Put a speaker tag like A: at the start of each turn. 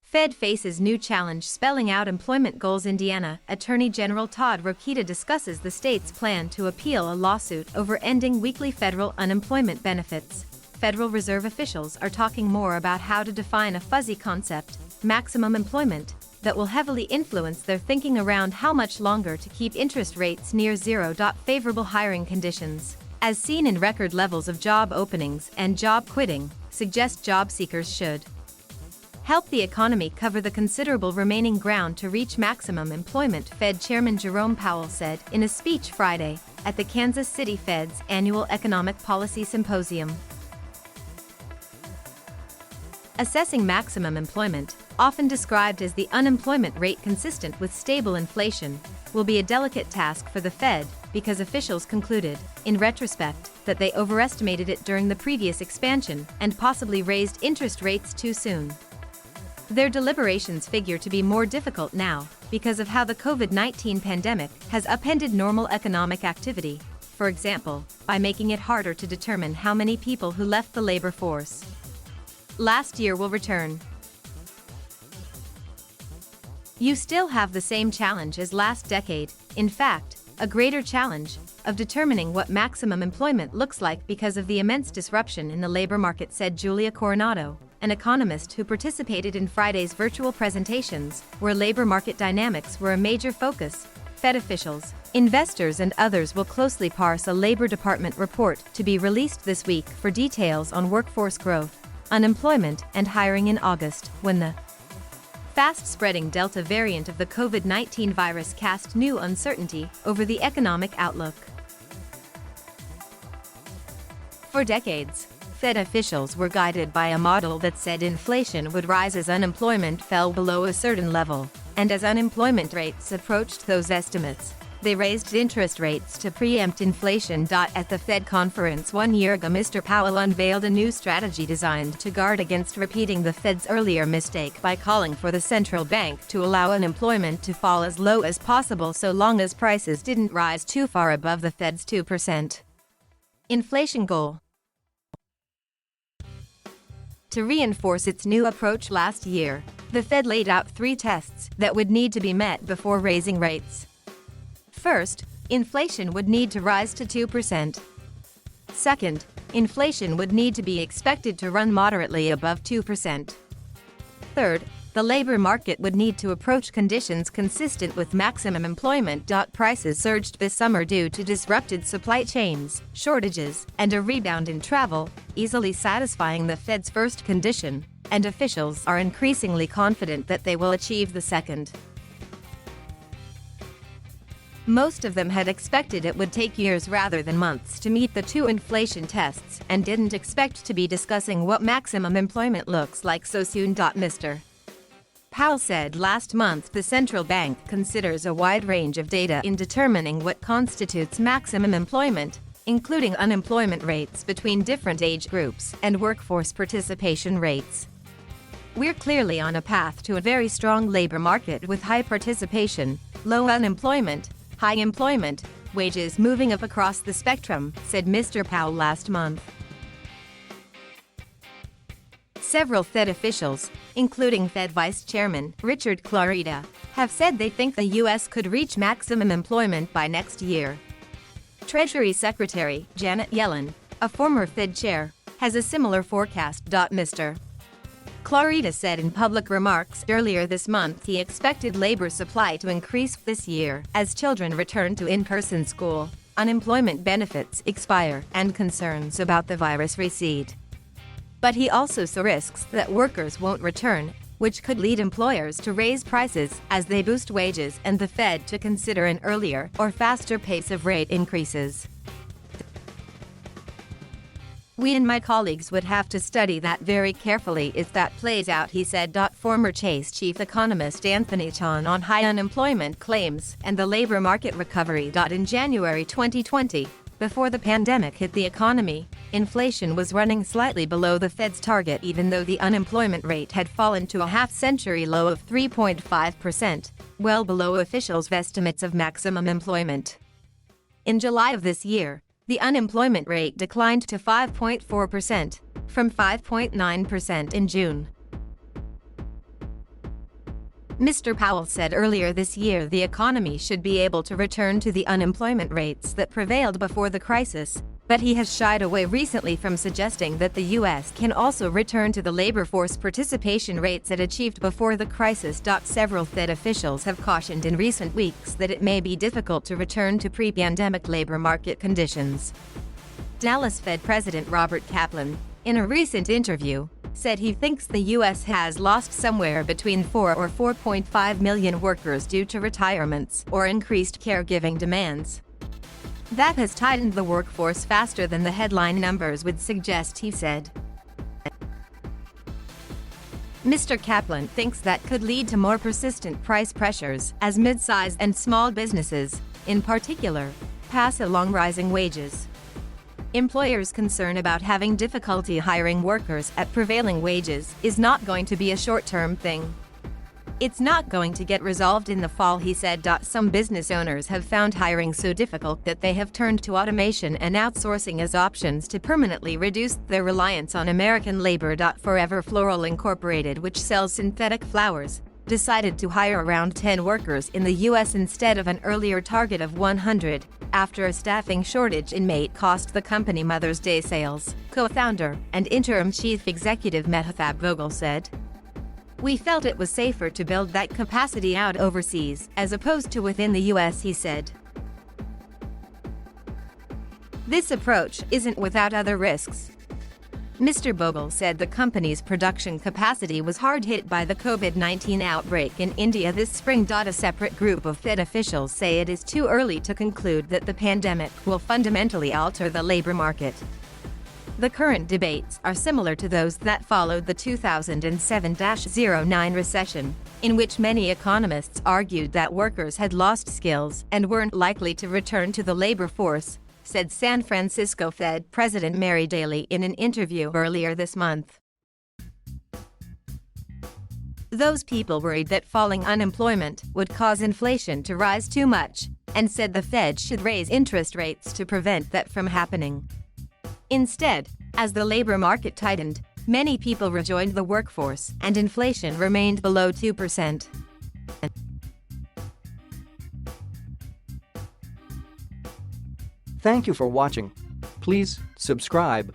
A: Fed faces new challenge spelling out employment goals. Indiana Attorney General Todd Rokita discusses the state's plan to appeal a lawsuit over ending weekly federal unemployment benefits. Federal Reserve officials are talking more about how to define a fuzzy concept, maximum employment, that will heavily influence their thinking around how much longer to keep interest rates near zero. Favorable hiring conditions, as seen in record levels of job openings and job quitting, suggest job seekers should help the economy cover the considerable remaining ground to reach maximum employment, Fed Chairman Jerome Powell said in a speech Friday at the Kansas City Fed's annual Economic Policy Symposium. Assessing maximum employment, often described as the unemployment rate consistent with stable inflation, will be a delicate task for the Fed because officials concluded, in retrospect, that they overestimated it during the previous expansion and possibly raised interest rates too soon. Their deliberations figure to be more difficult now because of how the COVID-19 pandemic has upended normal economic activity, for example, by making it harder to determine how many people who left the labor force last year will return. You still have the same challenge as last decade, in fact, a greater challenge, of determining what maximum employment looks like because of the immense disruption in the labor market, said Julia Coronado, an economist who participated in Friday's virtual presentations, where labor market dynamics were a major focus. Fed officials, investors and others will closely parse a Labor Department report to be released this week for details on workforce growth, unemployment and hiring in August, when the fast-spreading Delta variant of the COVID-19 virus cast new uncertainty over the economic outlook. For decades, Fed officials were guided by a model that said inflation would rise as unemployment fell below a certain level, and as unemployment rates approached those estimates, they raised interest rates to preempt inflation. At the Fed conference 1 year ago, Mr. Powell unveiled a new strategy designed to guard against repeating the Fed's earlier mistake by calling for the central bank to allow unemployment to fall as low as possible so long as prices didn't rise too far above the Fed's 2% inflation goal. To reinforce its new approach last year, the Fed laid out 3 tests that would need to be met before raising rates. First, inflation would need to rise to 2%. Second, inflation would need to be expected to run moderately above 2%. Third, the labor market would need to approach conditions consistent with maximum employment. Prices surged this summer due to disrupted supply chains, shortages, and a rebound in travel, easily satisfying the Fed's first condition, and officials are increasingly confident that they will achieve the second. Most of them had expected it would take years rather than months to meet the 2 inflation tests and didn't expect to be discussing what maximum employment looks like so soon. Mr. Powell said last month the central bank considers a wide range of data in determining what constitutes maximum employment, including unemployment rates between different age groups and workforce participation rates. We're clearly on a path to a very strong labor market with high participation, low unemployment, high employment, wages moving up across the spectrum, said Mr. Powell last month. Several Fed officials, including Fed Vice Chairman Richard Clarida, have said they think the U.S. could reach maximum employment by next year. Treasury Secretary Janet Yellen, a former Fed chair, has a similar forecast. Mr. Clarida said in public remarks earlier this month he expected labor supply to increase this year as children return to in-person school, unemployment benefits expire, and concerns about the virus recede. But he also saw risks that workers won't return, which could lead employers to raise prices as they boost wages and the Fed to consider an earlier or faster pace of rate increases. We and my colleagues would have to study that very carefully if that plays out, he said. Former Chase chief economist Anthony Tan on high unemployment claims and the labor market recovery. In January 2020, before the pandemic hit the economy, inflation was running slightly below the Fed's target even though the unemployment rate had fallen to a half-century low of 3.5%, well below officials' estimates of maximum employment. In July of this year, the unemployment rate declined to 5.4%, from 5.9% in June. Mr. Powell said earlier this year the economy should be able to return to the unemployment rates that prevailed before the crisis, but he has shied away recently from suggesting that the U.S. can also return to the labor force participation rates it achieved before the crisis. Several Fed officials have cautioned in recent weeks that it may be difficult to return to pre-pandemic labor market conditions. Dallas Fed President Robert Kaplan, in a recent interview, said he thinks the U.S. has lost somewhere between 4 or 4.5 million workers due to retirements or increased caregiving demands. That has tightened the workforce faster than the headline numbers would suggest, he said. Mr. Kaplan thinks that could lead to more persistent price pressures as mid-size and small businesses, in particular, pass along rising wages. Employers' concern about having difficulty hiring workers at prevailing wages is not going to be a short-term thing. It's not going to get resolved in the fall, he said. Some business owners have found hiring so difficult that they have turned to automation and outsourcing as options to permanently reduce their reliance on American labor. Forever Floral Incorporated, which sells synthetic flowers, decided to hire around 10 workers in the U.S. instead of an earlier target of 100, after a staffing shortage in May cost the company Mother's Day sales, co-founder and interim chief executive Mehtab Vogel said. We felt it was safer to build that capacity out overseas as opposed to within the U.S., he said. This approach isn't without other risks. Mr. Vogel said the company's production capacity was hard hit by the COVID-19 outbreak in India this spring. A separate group of Fed officials say it is too early to conclude that the pandemic will fundamentally alter the labor market. The current debates are similar to those that followed the 2007-09 recession, in which many economists argued that workers had lost skills and weren't likely to return to the labor force, said San Francisco Fed President Mary Daly in an interview earlier this month. Those people worried that falling unemployment would cause inflation to rise too much, and said the Fed should raise interest rates to prevent that from happening. Instead, as the labor market tightened, many people rejoined the workforce and inflation remained below 2%.
B: Thank you for watching. Please subscribe.